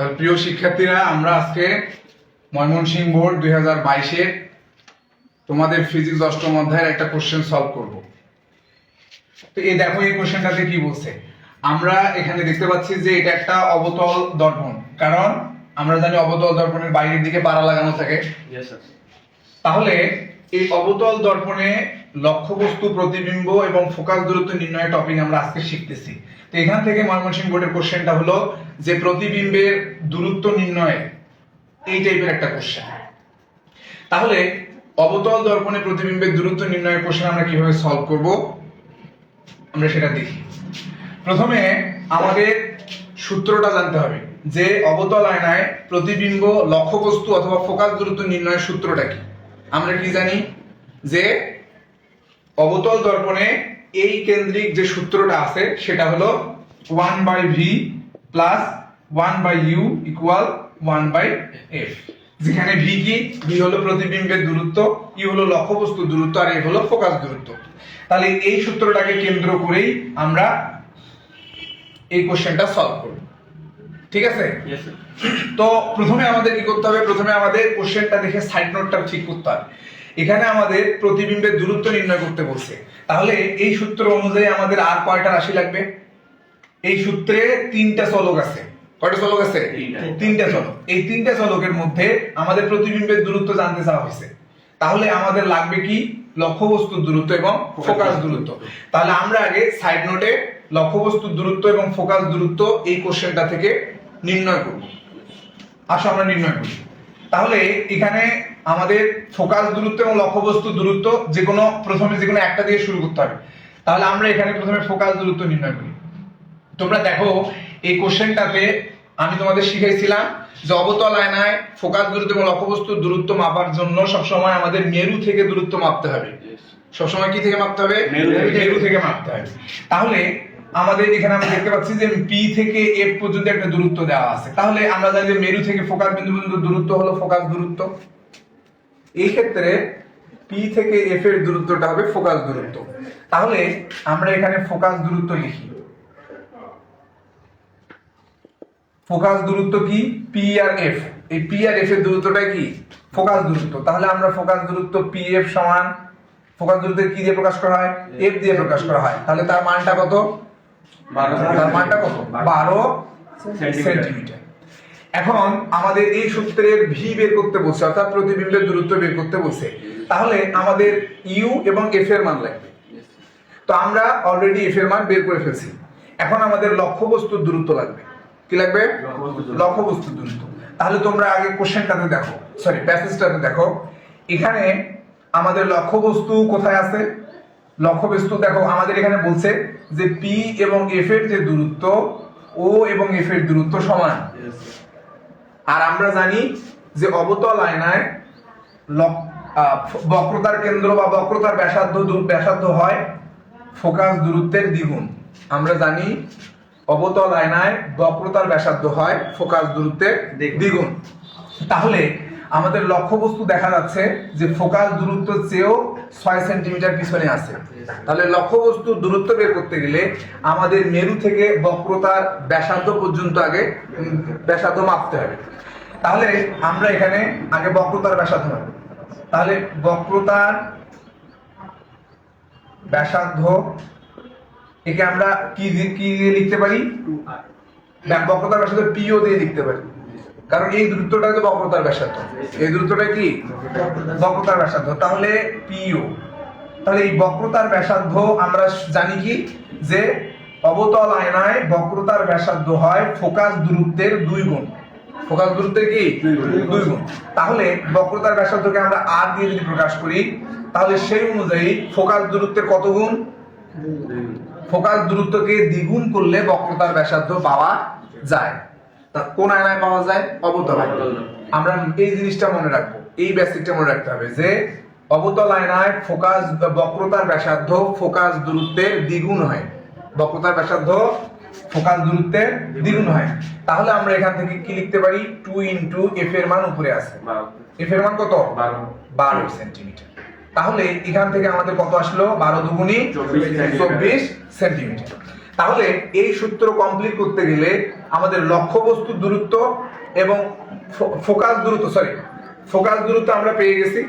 তাহলে প্রিয় শিক্ষার্থীরা, আমরা আজকে ময়মনসিংহ বোর্ড 2022-এর তোমাদের ফিজিক্স অষ্টম অধ্যায়ের একটা কোশ্চেন সলভ করব। তো এই দেখো, এই কোশ্চেনটাতে কি বলছে। আমরা এখানে দেখতে পাচ্ছি যে এটা একটা অবতল দর্পণ, কারণ আমরা জানি অবতল দর্পণের বাইরের দিকে পারা লাগানো থাকে। তাহলে এই অবতল দর্পণে লক্ষ্যবস্তু, প্রতিবিম্ব এবং ফোকাস দূরত্ব নির্ণয়ের টপিক আমরা আজকে শিখতেছি। তো এখান থেকে ময়মনসিংহ বোর্ডের কোশ্চেনটা হলো যে প্রতিবিম্বের দূরত্ব নির্ণয়, এই টাইপের একটা কোশ্চেন। তাহলে অবতল দর্পণে প্রতিবিম্বের দূরত্ব নির্ণয়ের কোশ্চেন আমরা কিভাবে সলভ করব আমরা সেটা দেখি। প্রথমে আমাদের সূত্রটা জানতে হবে যে অবতল আয়নায় প্রতিবিম্ব, লক্ষ্যবস্তু অথবা ফোকাস দূরত্ব নির্ণয়ের সূত্রটা কি। আমরা কি জানি যে অবতল দর্পণে এই কেন্দ্রিক যে সূত্রটা আছে সেটা হলো 1/v plus 1/u equal 1/f, যেখানে v কি, v হলো প্রতিবিম্বের দূরত্ব, u হলো লক্ষ্যবস্তুর দূরত্ব, আর f হলো ফোকাস দূরত্ব। তাহলে এই সূত্রটাকে কেন্দ্র করেই আমরা এই কোশ্চেনটা সলভ করব, ঠিক আছে? তো প্রথমে আমাদের কি করতে হবে, প্রথমে আমাদের কোশ্চেনটা দেখে সাইড নোটটা ঠিক করতে হবে। এখানে আমাদের প্রতিবিম্বের দূরত্ব নির্ণয় করতে বলছে, তাহলে এই সূত্র অনুযায়ী আমাদের আর কয়টা রাশি লাগবে? এই সূত্রে তিনটা চলক আছে। কয়টা চলক আছে? তিনটা চলক। এই তিনটা চলকের মধ্যে আমাদের প্রতিবিম্বের দূরত্ব জানতে চাওয়া হয়েছে। তাহলে আমাদের লাগবে কি, লক্ষ্যবস্তুর দূরত্ব এবং ফোকাস দূরত্ব। তাহলে আমরা আগে সাইড নোটে লক্ষ্যবস্তুর দূরত্ব এবং ফোকাস দূরত্ব এই কোশ্চেনটা থেকে নির্ণয় করব। আসো আমরা নির্ণয় করি। তাহলে এখানে আমাদের ফোকাস দূরত্ব এবং লক্ষ্যবস্তুর দূরত্ব প্রথমে যে কোনো একটা দিয়ে শুরু করতে হবে। তাহলে আমরা এখানে প্রথমে ফোকাস দূরত্ব নির্ণয় করি। তোমরা দেখো, এই কোশ্চেনটাতে আমি তোমাদের শিখাইছিলাম যে অবতল আয়নায় ফোকাস দূরত্ব এবং লক্ষ্যবস্তুর দূরত্ব মাপার জন্য সবসময় আমাদের মেরু থেকে দূরত্ব মাপতে হবে। সবসময় কি থেকে মাপতে হবে? মেরু থেকে মাপতে হবে। তাহলে আমাদের এখানে আমরা দেখতে পাচ্ছি যে P থেকে F পর্যন্ত একটা দূরত্ব দেওয়া আছে। তাহলে আমরা জানি যে মেরু থেকে ফোকাস বিন্দু পর্যন্ত দূরত্ব হলো ফোকাস দূরত্ব। এই ক্ষেত্রে P থেকে F এর দূরত্বটা হবে ফোকাস দূরত্ব। তাহলে আমরা এখানে ফোকাস দূরত্ব লিখি। ফোকাস দূরত্ব কি? P আর F। এই P আর F এর দূরত্বটা কি? ফোকাস দূরত্ব। তাহলে আমরা ফোকাস দূরত্ব PF সমান, ফোকাস দূরত্ব কি দিয়ে প্রকাশ করা হয়? F দিয়ে প্রকাশ করা হয়। তাহলে তার মানটা কত? 12 সেন্টিমিটার। এখন আমাদের এই সূত্রের v বের করতে বলছে, অর্থাৎ প্রতিবিম্বের দূরত্ব বের করতে বলছে। তাহলে আমাদের u এবং f এর মান লাগবে। তো আমরা অলরেডি f এর মান বের করে ফেলছি। এখন আমাদের লক্ষ্যবস্তুর দূরত্ব লাগবে। কি লাগবে? লক্ষ্যবস্তুর দূরত্ব। তাহলে তোমরা আগে কোশ্চেনটাতে দেখো, প্যাসেজটাতে দেখো। এখানে আমাদের লক্ষ্যবস্তু কোথায় আছে? লক্ষ্যবস্তু দেখো, আমাদের এখানে বলছে যে P এবং F এর যে দূরত্ব, O এবং F এর দূরত্ব সমান। আর আমরা জানি যে অবতল আয়নায় বক্রতার কেন্দ্র বা বক্রতার ব্যাসার্ধ হয় ফোকাস দূরত্বের দ্বিগুণ। আমরা জানি অবতল আয়নায় বক্রতার ব্যাসার্ধ হয় ফোকাস দূরত্বের দ্বিগুণ। তাহলে আমাদের লক্ষ্যবস্তু দেখা যাচ্ছে যে ফোকাস দূরত্ব চেয়েও 6 সেন্টিমিটার পিছনে আছে। তাহলে লক্ষ্যবস্তুর দূরত্ব বের করতে গেলে আমাদের মেরু থেকে বক্রতার ব্যাসার্ধ পর্যন্ত আগে ব্যাসার্ধ মাপতে হবে। তাহলে আমরা এখানে আগে বক্রতার ব্যাসার্ধ মাপব। তাহলে বক্রতার ব্যাসার্ধ একে আমরা কি দিয়ে লিখতে পারি? বক্রতার ব্যাসার্ধ PO দিয়ে লিখতে পারি, কারণ এই দূরত্বটা হচ্ছে বক্রতার ব্যাসার্ধ। এই দূরত্বটা কি? বক্রতার ব্যাসার্ধ। তাহলে PO। তাহলে এই বক্রতার ব্যাসার্ধ আমরা জানি কি, যে অবতল আয়নায় বক্রতার ব্যাসার্ধ হয় ফোকাস দূরত্বের 2 গুণ। ফোকাস দূরত্বের কি? 2 গুণ। তাহলে বক্রতার ব্যাসার্ধকে আমরা R দিয়ে যদি প্রকাশ করি, তাহলে সেই অনুযায়ী ফোকাস দূরত্বের কত গুণ? ফোকাস দূরত্বকে দ্বিগুণ করলে বক্রতার ব্যাসার্ধ পাওয়া যায়। তা কোন আয়নায় পাওয়া যায়? অবতল আয়নায়। আমরা এই জিনিসটা মনে রাখবো, এই বেসিকটা মনে রাখতে হবে যে অবতল আয়নায় বক্রতার ব্যাসার্ধ ফোকাস দূরত্বের দ্বিগুণ হয়। বক্রতার ব্যাসার্ধ ফোকাস দূরত্বের দ্বিগুণ হয়। তাহলে আমরা এখান থেকে কি লিখতে পারি? 2 ইনটু f এর মান উপরে আছে। f এর মান কত? 12 সেন্টিমিটার। তাহলে এখান থেকে আমাদের কত আসলো? 12 দুগুণী 24 সেন্টিমিটার। তাহলে এই সূত্র কমপ্লিট করতে গেলে আমাদের লক্ষ্যবস্তুর দূরত্ব এবং ফোকাস দূরত্ব আমরা পেয়ে গেছি।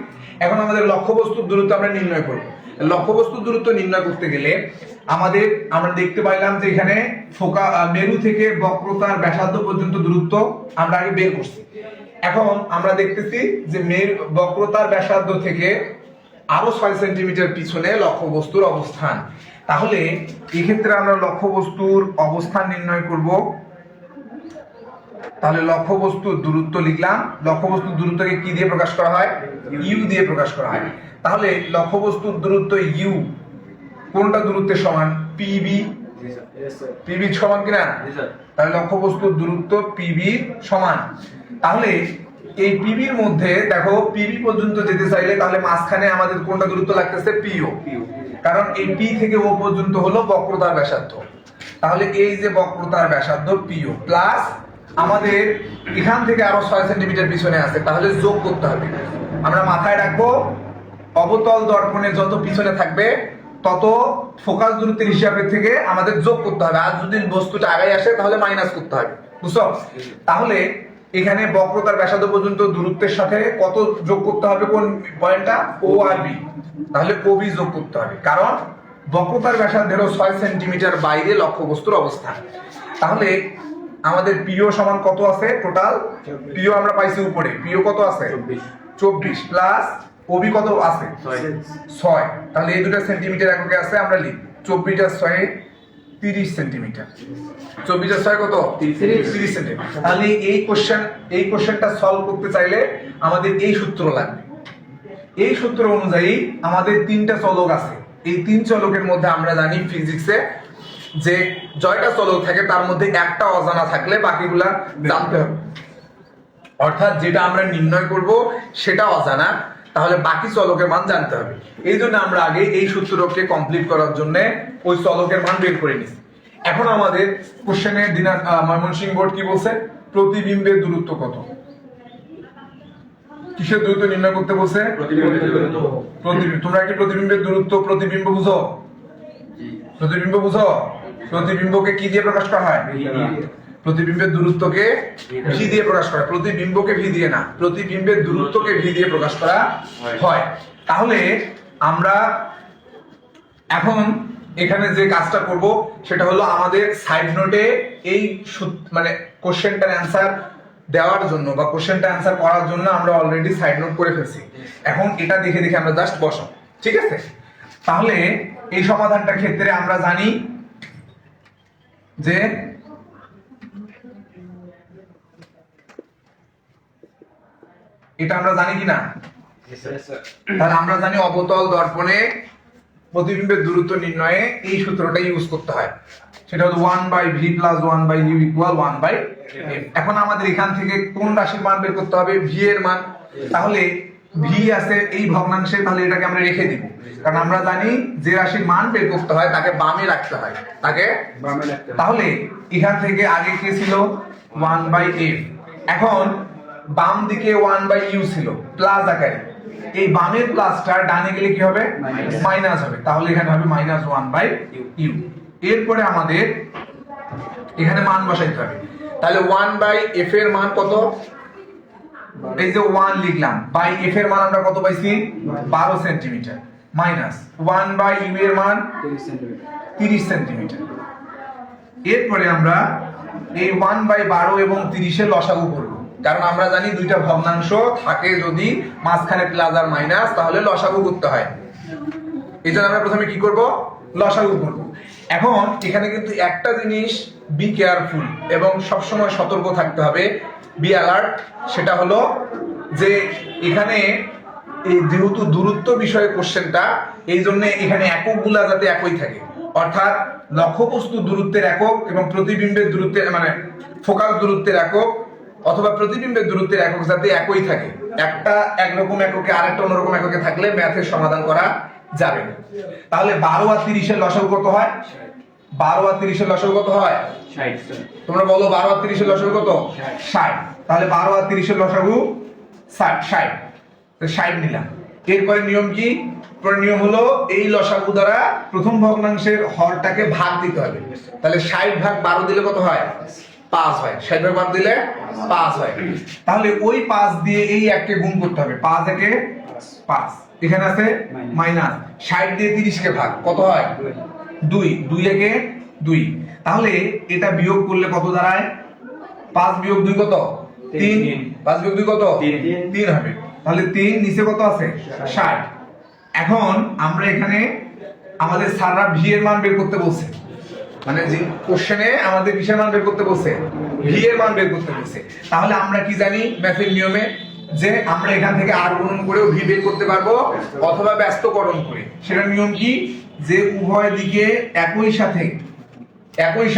এখন আমাদের লক্ষ্যবস্তুর দূরত্ব আমরা নির্ণয় করব। লক্ষ্যবস্তুর দূরত্ব নির্ণয় করতে গেলে আমরা দেখতে পাইলাম যে এখানে মেরু থেকে বক্রতার ব্যাসার্ধ পর্যন্ত দূরত্ব আমরা আগে বের করছি। এখন আমরা দেখতেছি যে বক্রতার ব্যাসার্ধ থেকে আরো 6 সেন্টিমিটার পিছনে লক্ষ্যবস্তুর অবস্থান। তাহলে এক্ষেত্রে আমরা লক্ষ্যবস্তুর অবস্থান নির্ণয় করব। তাহলে লক্ষ্যবস্তুর দূরত্ব লিখলাম। লক্ষ্যবস্তুর দূরত্বকে কি দিয়ে প্রকাশ করা হয়? ইউ দিয়ে প্রকাশ করা হয়। তাহলে লক্ষ্যবস্তুর দূরত্ব ইউ কোনটা দূরত্বের সমান? পিবি। পিবি সমান কিনা? তাহলে লক্ষ্যবস্তুর দূরত্ব পিবি সমান। তাহলে এই পিবির মধ্যে দেখো, পিবি পর্যন্ত যেতে চাইলে তাহলে মাঝখানে আমাদের কোনটা দূরত্ব লাগতেছে? পিও। কারণ এই পি থেকে ও পর্যন্ত হলো বক্রতার ব্যাসার্ধ। তাহলে এই যে বক্রতার ব্যাসার্ধ পিও প্লাস আমাদের এখান থেকে আরো 6 সেন্টিমিটার পিছনে আছে, তাহলে যোগ করতে হবে। আমরা মাথায় রাখবো অবতল দর্পণে যত পিছনে থাকবে তত ফোকাস দূরত্বের হিসাবের থেকে আমাদের যোগ করতে হবে। আর যদি বস্তুটা আগায় আসে তাহলে মাইনাস করতে হবে, বুঝছো? তাহলে এখানে বক্রতার ব্যাসার্ধ পর্যন্ত দূরত্বের সাথে কত যোগ করতে হবে? কোন পয়েন্টটা? ও আর বি। তাহলে ও বি যোগ করতে হবে, কারণ বক্রতার ব্যাসার্ধেরও 6 সেন্টিমিটার বাইরে লক্ষ্যবস্তুর অবস্থান। তাহলে আমাদের পিও সমান কত আছে? টোটাল পিও আমরা পাইছি উপরে। পিও কত আছে? 24 প্লাস ওবি কত আছে? 6। তাহলে এই দুটো সেন্টিমিটার এককে আছে, আমরা লিখ 24 আর 6 30 সেন্টিমিটার। 24 আর 6 কত? 30 সেন্টিমিটার। তাহলে এই কোশ্চেনটা সলভ করতে চাইলে আমাদের এই সূত্র লাগবে। এই সূত্র অনুযায়ী আমাদের 3টা চলক আছে। এই 3 চলকের মধ্যে আমরা জানি ফিজিক্সে যে জয়টা চলক থাকে তার মধ্যে একটা অজানা থাকলে বাকিগুলা জানতে হবে। অর্থাৎ যেটা আমরা নির্ণয় করব সেটা অজানা, তাহলে বাকি চলকের মান জানতে হবে। এই জন্য আমরা আগে এই সূত্রকে কমপ্লিট করার জন্য ওই চলকের মান বের করে নিছি। এখন আমাদের কোশ্চেনে ময়মনসিংহ বোর্ড কি বলছে? প্রতিবিম্বের দূরত্ব কত? কিসের দূরত্ব নির্ণয় করতে বলছে? তোমরা কি প্রতিবিম্বের দূরত্ব, প্রতিবিম্ব বুঝো? প্রতিবিম্ব বুঝো? প্রতিবিম্বকে কি দিয়ে প্রকাশ করা হয়? প্রতিবিম্বের দূরত্বকে ভি দিয়ে প্রকাশ করা। প্রতিবিম্বকে ভি দিয়ে না, প্রতিবিম্বের দূরত্বকে ভি দিয়ে প্রকাশ করা হয়। তাহলে আমরা এখন এখানে যে কাজটা করব সেটা হলো আমাদের সাইড নোটে এই মানে কোশ্চেনটার অ্যান্সার দেওয়ার জন্য বা কোশ্চেনটা অ্যান্সার করার জন্য আমরা অলরেডি সাইড নোট করে ফেলছি। এখন এটা দেখে দেখে আমরা জাস্ট বসাবো, ঠিক আছে? তাহলে এই সমাধানটার ক্ষেত্রে আমরা জানি যে এটা আমরা জানি কি না? তাহলে আমরা জানি অবতল দর্পণে প্রতিবিম্বের দূরত্ব নির্ণয়ে এই সূত্রটা ইউজ করতে হয়। সেটা হলো 1/v + 1/u = 1/f। এখন আমাদের এখান থেকে কোন রাশির মান বের করতে হবে? v এর মান। তাহলে v আছে এই ভগ্নাংশে, তাহলে এটাকে আমরা রেখে দিব, কারণ আমরা জানি যে রাশির মান বের করতে হয় তাকে বামে রাখতে হয়, তাকে বামে রাখতে হয়। তাহলে এখান থেকে আগে কি ছিল? 1/f। এখন বাম দিকে 1/u ছিল প্লাস আকারে, এই বামের প্লাসটা ডানে গেলে কি হবে? মাইনাস হবে। তাহলে এখানে হবে -1/u। এরপরে আমাদের এখানে মান বসাইতে হবে। তাহলে 1/f এর মান কত? এই যে 1 লিখলাম, বাই f এর মান আমরা কত পাইছি? 12 সেন্টিমিটার, মাইনাস 1/u এর মান 30 সেন্টিমিটার। এরপরে আমরা এই 1/12 এবং 30 এর লসাগু করব, কারণ আমরা জানি দুইটা ভগ্নাংশ থাকে যদি মাঝখানে প্লাস আর মাইনাস তাহলে লসাগু করতে হয়। এই জন্য আমরা প্রথমে কি করব? লসাগু করব। এখন এখানে কিন্তু একটা জিনিস বি কেয়ারফুল এবং সবসময় সতর্ক থাকতে হবে, বি অ্যালার্ট। সেটা হলো যে এখানে এই যেহেতু দূরত্ব বিষয়ে কোশ্চেনটা, এই জন্য এখানে এককগুলা যাতে একই থাকে। অর্থাৎ লক্ষ্যবস্তু দূরত্বের একক এবং প্রতিবিম্বের দূরত্বের মানে ফোকাস দূরত্বের একক অথবা প্রতিবিম্বের দূরত্বের একক যাতে একই থাকে। একটা একরকম এককে আরেকটা অন্যরকম এককে থাকলে ম্যাথের সমাধান করা যাবে না। তাহলে 12 আর 30 এর লসাগু কত হয়? 12 আর 30 এর লসাগু কত হয়? 60। তোমরা বলো 12 আর 30 এর লসাগু কত? 60। তাহলে 12 আর 30 এর লসাগু 60। তো 60 নিলাম। এরপরে নিয়ম কি? পরের নিয়ম হলো এই লসাগু দ্বারা প্রথম ভগ্নাংশের হরটাকে ভাগ দিতে হবে। তাহলে 60 ভাগ 12 দিলে কত হয়? 5 হয়। 60 ভাগ 12 দিলে 5 হয়। তাহলে ওই 5 দিয়ে এই এককে গুণ করতে হবে। 5 একে 5, এখানে আছে মাইনাস 60 দিয়ে 30 কে ভাগ, কত হয়? 2, 2 একে 2। তাহলে এটা বিয়োগ করলে কত দাঁড়ায়? 5 বিয়োগ 2 কত? 3। 5 বিয়োগ 2 কত? 3 হবে। তাহলে 3 নিচে কত আছে? 60। এখন আমরা এখানে আমাদের স্যাররা ভি এর মান বের করতে বলছে, মানে যে কোশ্চেনে আমাদের কিসের মান বের করতে বলছে? ভি এর মান বের করতে বলছে। তাহলে আমরা কি জানি ম্যাথের নিয়মে, যে আমরা এখান থেকে আর গুণন করেও ভি বের করতে পারবো অথবা ব্যস্তকরণ করে। সেটার নিয়ম কি? যে উভয় দিকে একই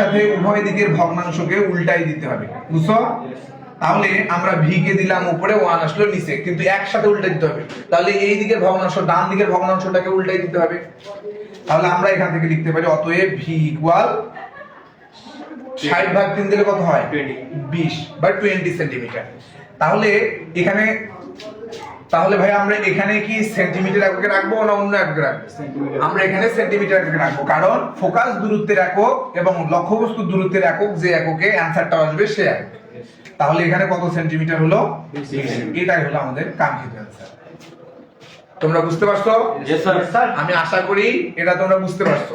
সাথে উভয় দিকের ভগ্নাংশকে উল্টাই দিতে হবে, বুঝছো? তাহলে আমরা ভি কে দিলাম উপরে, 1 আসলো নিচে, কিন্তু একসাথে উল্টে দিতে হবে। তাহলে এই দিকের ভগ্নাংশ ডান দিকের ভগ্নাংশটাকে উল্টাই দিতে হবে। তাহলে আমরা এখান থেকে লিখতে পারি অতএব ভি ইকুয়াল 60 ভাগ 3 দিলে কত হয়? 20 বা 20 সেন্টিমিটার। তাহলে এখানে, তাহলে ভাই আমরা এখানে কি সেন্টিমিটার এককে রাখবো না অন্য এককে রাখবো? আমরা এখানে সেন্টিমিটার এককে রাখবো, কারণ ফোকাস দূরত্বের একক এবং লক্ষ্যবস্তুর দূরত্বের একক যে এককে অ্যানসারটা আসবে সে একক। তাহলে এখানে কত সেন্টিমিটার হলো? 20। এটাই হলো আমাদের কাঙ্ক্ষিত অ্যানসার। তোমরা বুঝতে পারছো? আমি আশা করি এটা তোমরা বুঝতে পারছো,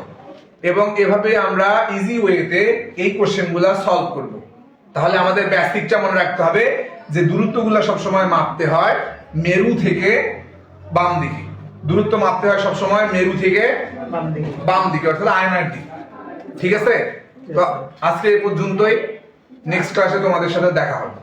এবং এভাবে আমরা ইজি ওয়েতে এই কোশ্চেনগুলো সলভ করব। তাহলে আমাদের বেসিকটা মনে রাখতে হবে যে দূরত্বগুলো সবসময় মাপতে হয় মেরু থেকে বাম দিকে। দূরত্ব মাপতে হয় সবসময় মেরু থেকে বাম দিকে, অর্থাৎ আয়নার দিকে। ঠিক আছে? তো আজকে এই পর্যন্তই। নেক্সট ক্লাসে তোমাদের সাথে দেখা হবে।